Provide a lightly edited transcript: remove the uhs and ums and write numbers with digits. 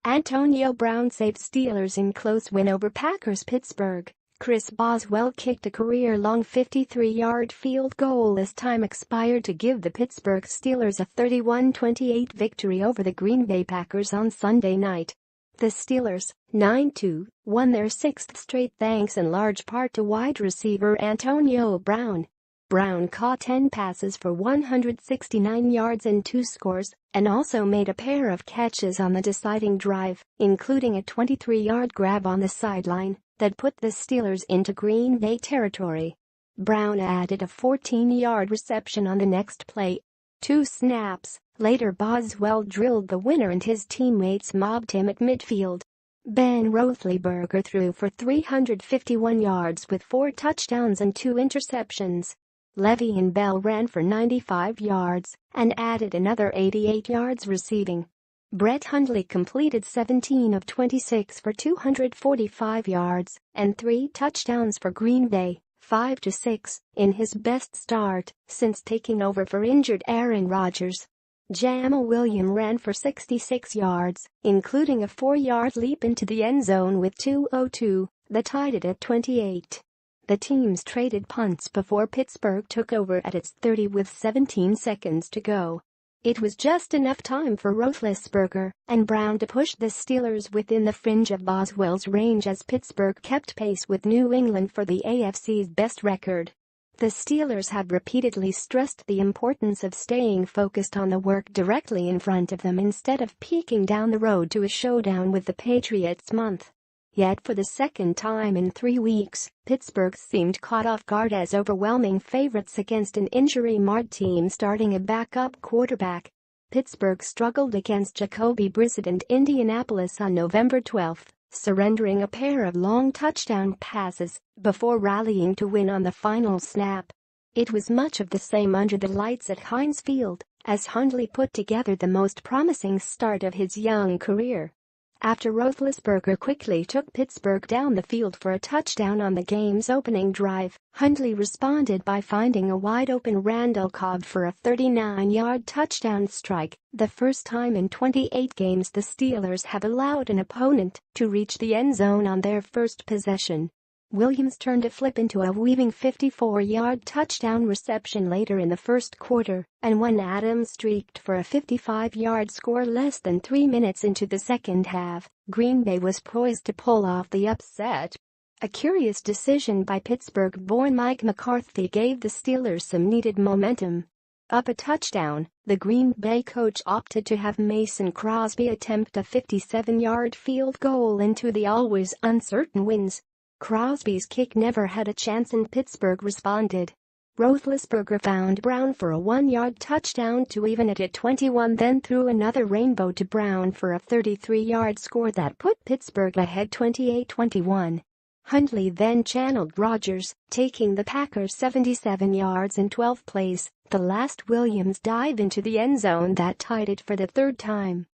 Antonio Brown saved Steelers in close win over Packers. Pittsburgh. Chris Boswell kicked a career-long 53-yard field goal as time expired to give the Pittsburgh Steelers a 31-28 victory over the Green Bay Packers on Sunday night. The Steelers, 9-2, won their sixth straight thanks in large part to wide receiver Antonio Brown. Brown caught 10 passes for 169 yards and 2 scores, and also made a pair of catches on the deciding drive, including a 23-yard grab on the sideline that put the Steelers into Green Bay territory. Brown added a 14-yard reception on the next play. 2 snaps later, Boswell drilled the winner and his teammates mobbed him at midfield. Ben Roethlisberger threw for 351 yards with 4 touchdowns and 2 interceptions. Le'Veon Bell ran for 95 yards and added another 88 yards receiving. Brett Hundley completed 17 of 26 for 245 yards and 3 touchdowns for Green Bay, 5-6, in his best start since taking over for injured Aaron Rodgers. Jamal Williams ran for 66 yards, including a 4-yard leap into the end zone with 2:02, that tied it at 28. The teams traded punts before Pittsburgh took over at its 30 with 17 seconds to go. It was just enough time for Roethlisberger and Brown to push the Steelers within the fringe of Boswell's range as Pittsburgh kept pace with New England for the AFC's best record. The Steelers had repeatedly stressed the importance of staying focused on the work directly in front of them instead of peeking down the road to a showdown with the Patriots month. Yet for the second time in 3 weeks, Pittsburgh seemed caught off guard as overwhelming favorites against an injury-marred team starting a backup quarterback. Pittsburgh struggled against Jacoby Brissett and Indianapolis on November 12, surrendering a pair of long touchdown passes before rallying to win on the final snap. It was much of the same under the lights at Heinz Field as Hundley put together the most promising start of his young career. After Roethlisberger quickly took Pittsburgh down the field for a touchdown on the game's opening drive, Hundley responded by finding a wide-open Randall Cobb for a 39-yard touchdown strike, the first time in 28 games the Steelers have allowed an opponent to reach the end zone on their first possession. Williams turned a flip into a weaving 54-yard touchdown reception later in the first quarter, and when Adams streaked for a 55-yard score less than 3 minutes into the second half, Green Bay was poised to pull off the upset. A curious decision by Pittsburgh-born Mike McCarthy gave the Steelers some needed momentum. Up a touchdown, the Green Bay coach opted to have Mason Crosby attempt a 57-yard field goal into the always uncertain winds. Crosby's kick never had a chance and Pittsburgh responded. Roethlisberger found Brown for a 1-yard touchdown to even it at 21, then threw another rainbow to Brown for a 33-yard score that put Pittsburgh ahead 28-21. Hundley then channeled Rodgers, taking the Packers 77 yards in 12 plays, the last Williams dive into the end zone that tied it for the third time.